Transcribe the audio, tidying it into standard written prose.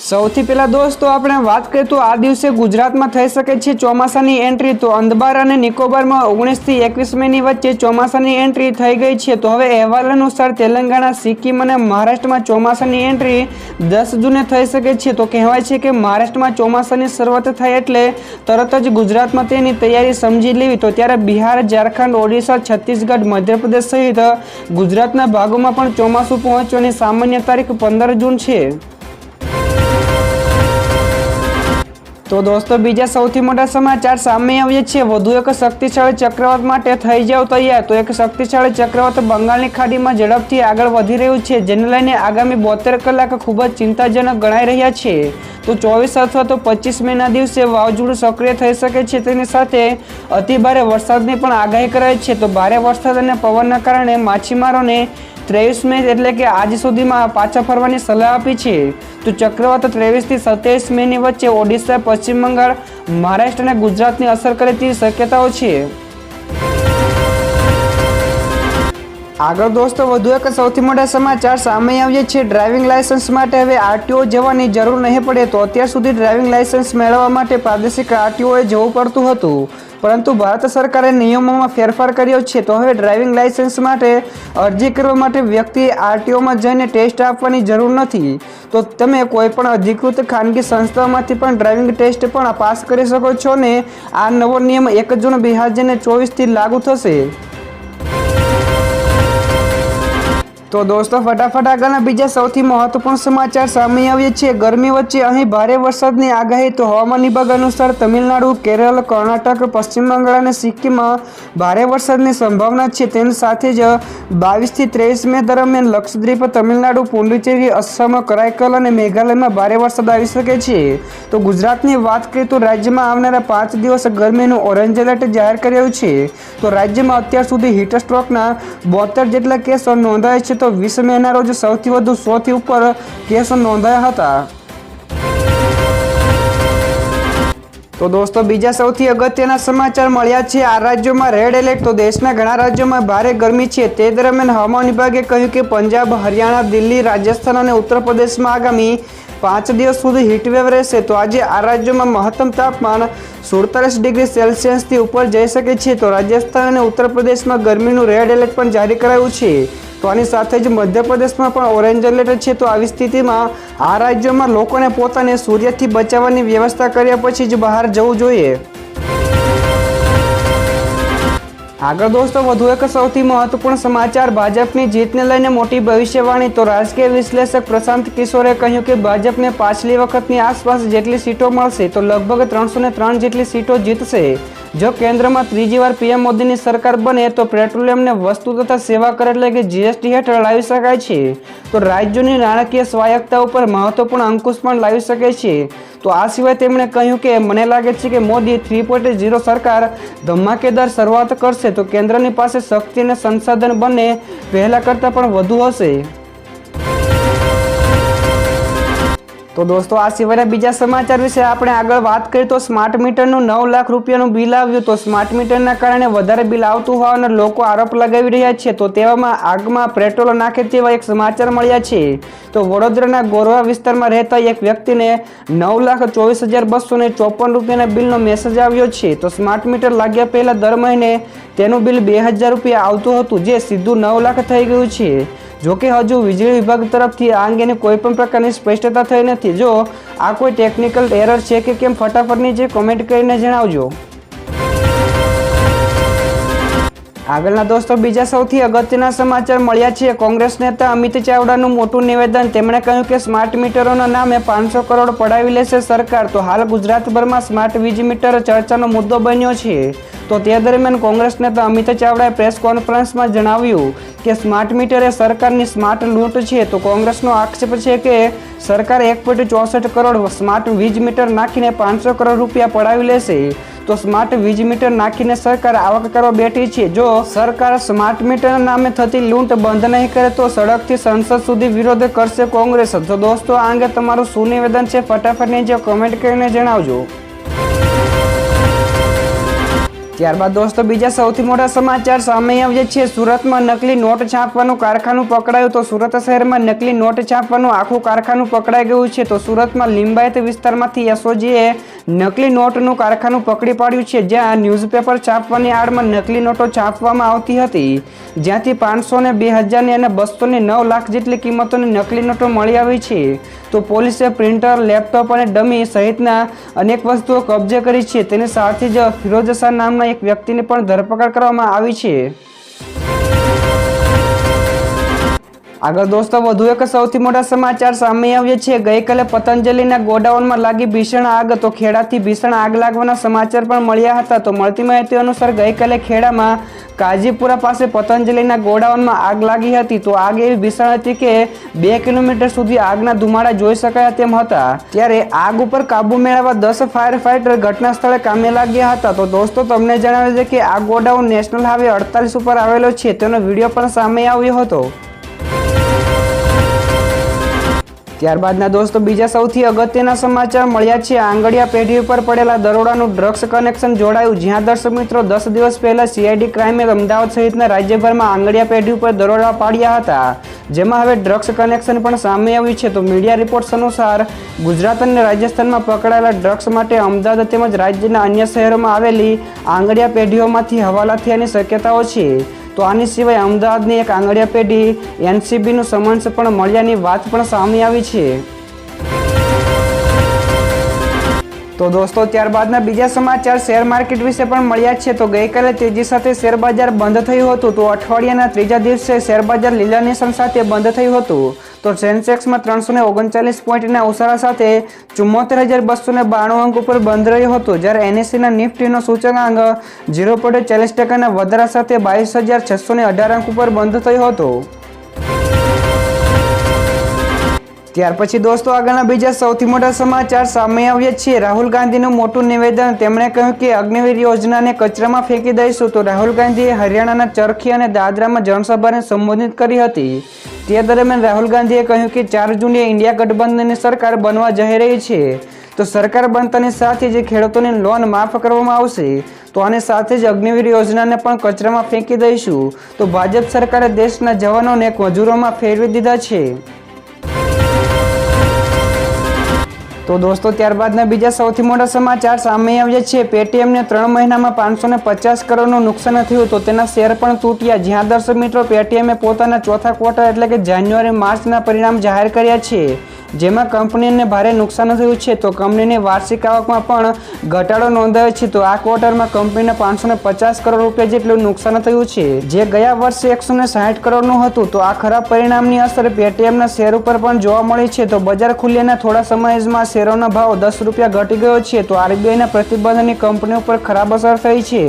સૌથી પહેલા દોસ્તો આપણે વાત કરીએ તો આ દિવસે ગુજરાતમાં થઈ શકે છે ચોમાસાની એન્ટ્રી। તો અંદમાન અને નિકોબારમાં 19 થી 21 મેની વચ્ચે ચોમાસાની એન્ટ્રી થઈ ગઈ છે। તો હવે અહેવાલ અનુસાર તેલંગાણા, સિક્કિમ અને મહારાષ્ટ્રમાં ચોમાસાની એન્ટ્રી 10 જૂને થઈ શકે છે। તો કહેવાય છે કે મહારાષ્ટ્રમાં ચોમાસાની શરૂઆત થાય એટલે તરત જ ગુજરાતમાં તેની તૈયારી સમજી લેવી। તો ત્યારે બિહાર, ઝારખંડ, ઓડિશા, છત્તીસગઢ, મધ્યપ્રદેશ સહિત ગુજરાતના ભાગોમાં પણ ચોમાસું પહોંચવાની સામાન્ય તારીખ 15 જૂન છે। તો દોસ્તો બીજા સૌથી મોટા સમાચાર સામે આવ્યા છે। વધુ એક શક્તિશાળી ચક્રવાત માટે થઈ જાવ તૈયાર। તો એક શક્તિશાળી ચક્રવાત બંગાળની ખાડીમાં ઝડપથી આગળ વધી રહ્યું છે, જેને લઈને આગામી 72 કલાક ખૂબ જ ચિંતાજનક ગણાઈ રહ્યા છે। તો 24 અથવા તો 25 મેના દિવસે વાવાઝોડું સક્રિય થઈ શકે છે। તેની સાથે અતિભારે વરસાદની પણ આગાહી કરાઈ છે। તો ભારે વરસાદ અને પવનના કારણે માછીમારોને 23 મે એટલે કે આજ સુધીમાં પાછા ફરવાની સલાહ આપી છે। તો ચક્રવાત 23 થી 27 મેની વચ્ચે ઓડિશા, પશ્ચિમ બંગાળ, મહારાષ્ટ્ર અને ગુજરાતની અસર કરે તેવી શક્યતાઓ છે। આગળ દોસ્તો વધુ એક સૌથી મોટા સમાચાર સામે આવ્યા છે। ડ્રાઇવિંગ લાયસન્સ માટે હવે આરટીઓ જવાની જરૂર નહીં પડે। તો અત્યાર સુધી ડ્રાઇવિંગ લાયસન્સ મેળવવા માટે પ્રાદેશિક આરટીઓએ જવું પડતું હતું, પરંતુ ભારત સરકારે નિયમોમાં ફેરફાર કર્યો છે। તો હવે ડ્રાઇવિંગ લાયસન્સ માટે અરજી કરવા માટે વ્યક્તિએ આરટીઓમાં જઈને ટેસ્ટ આપવાની જરૂર નથી। તો તમે કોઈ પણ અધિકૃત ખાનગી સંસ્થાઓમાંથી પણ ડ્રાઇવિંગ ટેસ્ટ પણ પાસ કરી શકો છો ને આ નવો નિયમ 1 જૂન 2024 થી લાગુ થશે। તો દોસ્તો ફટાફટ આગળના બીજા સૌથી મહત્વપૂર્ણ સમાચાર સામે આવ્યા છે। ગરમી વચ્ચે અહીં ભારે વરસાદની આગાહી। તો હવામાન વિભાગ અનુસાર તમિલનાડુ, કેરળ, કર્ણાટક, પશ્ચિમ બંગાળ અને સિક્કિમમાં ભારે વરસાદની સંભાવના છે। તેની સાથે જ 22 થી 23 મે દરમિયાન લક્ષદ્વીપ, તમિલનાડુ, પુડુચેરી, અસમ, કરાઈકલ અને મેઘાલયમાં ભારે વરસાદ આવી શકે છે। તો ગુજરાતની વાત કરીએ તો રાજ્યમાં આવનારા 5 દિવસ ગરમીનું ઓરેન્જ એલર્ટ જાહેર કર્યું છે। તો રાજ્યમાં અત્યાર સુધી હીટ સ્ટ્રોકના 72 જેટલા કેસો નોંધાયા છે। તો 20 મેના રોજ સૌથી વધુ 100 થી ઉપર કેસો નોંધાયા હતા। તો દોસ્તો બીજા સૌથી અગત્યના સમાચાર મળ્યા છે આ રાજ્યોમાં રેડ એલર્ટ। તો દેશના ઘણા રાજ્યોમાં ભારે ગરમી છે। તે દરમિયાન હવામાન વિભાગે કહ્યું કે પંજાબ, હરિયાણા, દિલ્હી, રાજસ્થાન અને ઉત્તર પ્રદેશમાં આગામી 5 દિવસ સુધી હીટવેવ રહેશે। તો આજે આ રાજ્યોમાં મહત્તમ તાપમાન 47 ડિગ્રી સેલ્સિયસથી ઉપર જઈ શકે છે। તો રાજસ્થાન અને ઉત્તર પ્રદેશમાં ગરમીનું રેડ એલર્ટ પણ જારી કરાયું છે। તો આની સાથે જ મધ્યપ્રદેશમાં પણ ઓરેન્જ એલર્ટ છે। તો આવી સ્થિતિમાં આ રાજ્યોમાં લોકોને પોતાને સૂર્યથી બચાવવાની વ્યવસ્થા કર્યા પછી જ બહાર જવું જોઈએ। આગળ દોસ્તો વધુ એક સૌથી મહત્વપૂર્ણ સમાચાર ભાજપની જીતને લઈને મોટી ભવિષ્યવાણી। તો રાજકીય વિશ્લેષક પ્રશાંત કિશોરે કહ્યું કે ભાજપને પાછલી વખતની આસપાસ જેટલી સીટો મળશે। તો લગભગ 303 જેટલી સીટો જીતશે। જો કેન્દ્રમાં ત્રીજી વાર પીએમ મોદીની સરકાર બને તો પેટ્રોલિયમને વસ્તુ તથા સેવા કર એટલે કે જીએસટી હેઠળ લાવી શકાય છે। તો રાજ્યોની નાણાકીય સ્વાયત્તતા ઉપર મહત્વપૂર્ણ અંકુશ પણ લાવી શકે છે। તો આ સિવાય તેમણે કહ્યું કે મને લાગે છે કે મોદી 3.0 સરકાર ધમાકેદાર શરૂઆત કરશે। તો કેન્દ્રની પાસે શક્તિ અને સંસાધન બંને પહેલા કરતાં પણ વધુ હશે। તો દોસ્તો આ સિવાયના બીજા સમાચાર વિશે આપણે આગળ વાત કરીએ તો સ્માર્ટ મીટરનું 9 લાખ રૂપિયાનું બિલ આવ્યું। તો સ્માર્ટ મીટરના કારણે વધારે બિલ આવતું હોવાના લોકો આરોપ લગાવી રહ્યા છે। તો તેવામાં આગમાં પેટ્રોલ નાખે તેવા એક સમાચાર મળ્યા છે। તો વડોદરાના ગોરવા વિસ્તારમાં રહેતા એક વ્યક્તિને 9,24,254 રૂપિયાના બિલનો મેસેજ આવ્યો છે। તો સ્માર્ટ મીટર લાગ્યા પહેલા દર મહિને તેનું બિલ 2,000 રૂપિયા આવતું હતું, જે સીધું 9 લાખ થઈ ગયું છે। જોકે હજુ વીજળી વિભાગ તરફથી આ અંગેની કોઈ પણ પ્રકારની સ્પષ્ટતા થઈ નથી। જો આ કોઈ ટેકનિકલ એરર છે કે કેમ ફટાફટ નીચે કોમેન્ટ કરીને જણાવજો। આગળના દોસ્તો બીજા સૌથી અગત્યના સમાચાર મળ્યા છે। કોંગ્રેસ નેતા અમિત ચાવડાનું મોટું નિવેદન। તેમણે કહ્યું કે સ્માર્ટ મીટરોના નામે 500 કરોડ પડાવી લેશે સરકાર। તો હાલ ગુજરાતભરમાં સ્માર્ટ વીજ મીટર ચર્ચાનો મુદ્દો બન્યો છે। તો તે દરમિયાન કોંગ્રેસ નેતા અમિત ચાવડાએ પ્રેસ કોન્ફરન્સમાં જણાવ્યું કે સ્માર્ટ મીટર એ સરકારની સ્માર્ટ લૂંટ છે। તો કોંગ્રેસનો આક્ષેપ છે કે સરકાર 1.64 કરોડ સ્માર્ટ વીજ મીટર નાખીને 500 કરોડ રૂપિયા પડાવી લેશે। તો સ્માર્ટ વીજ મીટર નાખીને સરકાર આવક કરવા બેઠી છે। જો સરકાર સ્માર્ટ મીટરના નામે થતી લૂંટ બંધ નહીં કરે તો સડકથી સંસદ સુધી વિરોધ કરશે કોંગ્રેસ। તો દોસ્તો આ અંગે તમારું શું નિવેદન છે ફટાફટ નીચે કોમેન્ટ કરીને જણાવજો। ત્યારબાદ દોસ્તો બીજા સૌથી મોટા સમાચાર સામે આવ્યા છે. સુરતમાં નકલી નોટ છાપવાનું કારખાનું પકડાયું. તો સુરત શહેરમાં નકલી નોટ છાપવાનું આખું કારખાનું પકડાઈ ગયું છે. તો સુરતમાં લિંબાયત વિસ્તારમાંથી એસઓજીએ નકલી નોટનું કારખાનું પકડી પાડ્યું છે, જ્યાં ન્યૂઝપેપર છાપવાની આડમાં નકલી નોટો છાપવામાં આવતી હતી, જ્યાંથી 500 ને 2000 અને 200 ને 9 લાખ જેટલી કિંમતોની નકલી નોટો મળી આવી છે. તો પોલીસે પ્રિન્ટર, લેપટોપ અને ડમી સહિતના અનેક વસ્તુઓ કબજે કરી છે. તેની સાથે જ ફિરોઝ શાહ નામના એક વ્યક્તિની પણ ધરપકડ કરવામાં આવી છે. આગળ દોસ્તો વધુ એક સૌથી મોટા સમાચાર સામે આવ્યા છે. ગઈકાલે પતંજલિના ગોડાઉનમાં લાગી ભીષણ આગ. તો ખેડાથી ભીષણ આગ લાગવાના સમાચાર પણ મળ્યા હતા. તો મળતી માહિતી અનુસાર ગઈકાલે ખેડામાં કાજીપુરા પાસે પતંજલિના ગોડાઉનમાં આગ લાગી હતી. તો આગ એવી ભીષણ હતી કે 2 કિલોમીટર સુધી આગના ધુમાડા જોઈ શકાયા તેમ હતા. ત્યારે આગ ઉપર કાબુ મેળવવા 10 ફાયર ફાઈટર ઘટના સ્થળે કામે લાગ્યા હતા. તો દોસ્તો તમને જણાવે છે કે આ ગોડાઉન નેશનલ હાઈવે 48 ઉપર આવેલો છે. તેનો વિડીયો પણ સામે આવ્યો હતો. ત્યારબાદના દોસ્તો બીજા સૌથી અગત્યના સમાચાર મળ્યા છે. આંગડિયા પેઢી ઉપર પડેલા દરોડાનું ડ્રગ્સ કનેક્શન જોડાયું. જ્યાં દર્શક મિત્રો 10 દિવસ પહેલા સીઆઈડી ક્રાઇમે અમદાવાદ સહિતના રાજ્યભરમાં આંગડિયા પેઢી ઉપર દરોડા પાડ્યા હતા, જેમાં હવે ડ્રગ્સ કનેક્શન પણ સામે આવ્યું છે. તો મીડિયા રિપોર્ટ્સ અનુસાર ગુજરાત અને રાજસ્થાનમાં પકડાયેલા ડ્રગ્સ માટે અમદાવાદ તેમજ રાજ્યના અન્ય શહેરોમાં આવેલી આંગડિયા પેઢીઓમાંથી હવાલા થયાની શક્યતાઓ છે. તો આની સિવાય અમદાવાદની એક આંગડિયા પેઢી એનસીબીનું સમન્સ પણ મળ્યાની વાત પણ સામે આવી છે. તો દોસ્તો ત્યારબાદના બીજા સમાચાર શેર માર્કેટ વિશે પણ મળ્યા છે. તો ગઈકાલે તેજી સાથે શેર બજાર બંધ થયું હતું. તો અઠવાડિયાના ત્રીજા દિવસે શેર બજાર લીલા નિશાન સાથે બંધ થયું હતું. તો સેન્સેક્સમાં 339 પોઈન્ટના ઉછાળા સાથે 74,292 અંક ઉપર બંધ રહ્યો હતો, જ્યારે એનએસસીના નિફ્ટીનો સૂચકાંક 0.40% વધારા સાથે 22,618 અંક ઉપર બંધ થયો હતો. ત્યાર પછી દોસ્તો આગળના બીજા સૌથી મોટા સમાચાર સામે આવ્યા છે. રાહુલ ગાંધીનું મોટું નિવેદન. તેમણે કહ્યું કે અગ્નિવીર યોજનાને કચરામાં ફેંકી દઈશું. તો રાહુલ ગાંધીએ હરિયાણાના ચરખી અને દાદરામાં જનસભાને સંબોધિત કરી હતી. તે દરમિયાન રાહુલ ગાંધીએ કહ્યું કે 4 જૂને ઇન્ડિયા ગઠબંધનની સરકાર બનવા જઈ રહી છે. તો સરકાર બનતાની સાથે જ ખેડૂતોની લોન માફ કરવામાં આવશે. તો આની સાથે જ અગ્નિવીર યોજનાને પણ કચરામાં ફેંકી દઈશું. તો ભાજપ સરકારે દેશના જવાનોને મજૂરોમાં ફેરવી દીધા છે. તો દોસ્તો ત્યારબાદના બીજા સૌથી મોટા સમાચાર સામે આવ્યા છે. પેટીએમને 3 મહિનામાં 550 કરોડનું નુકસાન થયું. તો તેના શેર પણ તૂટ્યા. જ્યાં દર્શક મિત્રો પેટીએમે પોતાના ચોથા ક્વાર્ટર એટલે કે જાન્યુઆરી માર્ચના પરિણામ જાહેર કર્યા છે, જેમાં કંપનીને ભારે નુકસાન થયું છે. તો કંપનીની વાર્ષિક આવકમાં પણ ઘટાડો નોંધાયો છે. તો આ ક્વાર્ટરમાં કંપનીને 550 કરોડ રૂપિયા જેટલું નુકસાન થયું છે, જે ગયા વર્ષે 160 કરોડનું હતું. તો આ ખરાબ પરિણામની અસર પેટીએમના શેર ઉપર પણ જોવા મળી છે. તો બજાર ખુલ્યાના થોડા સમયમાં શેરોનો ભાવ 10 રૂપિયા ઘટી ગયો છે. તો આરબીઆઈના પ્રતિબંધની કંપની ઉપર ખરાબ અસર થઈ છે.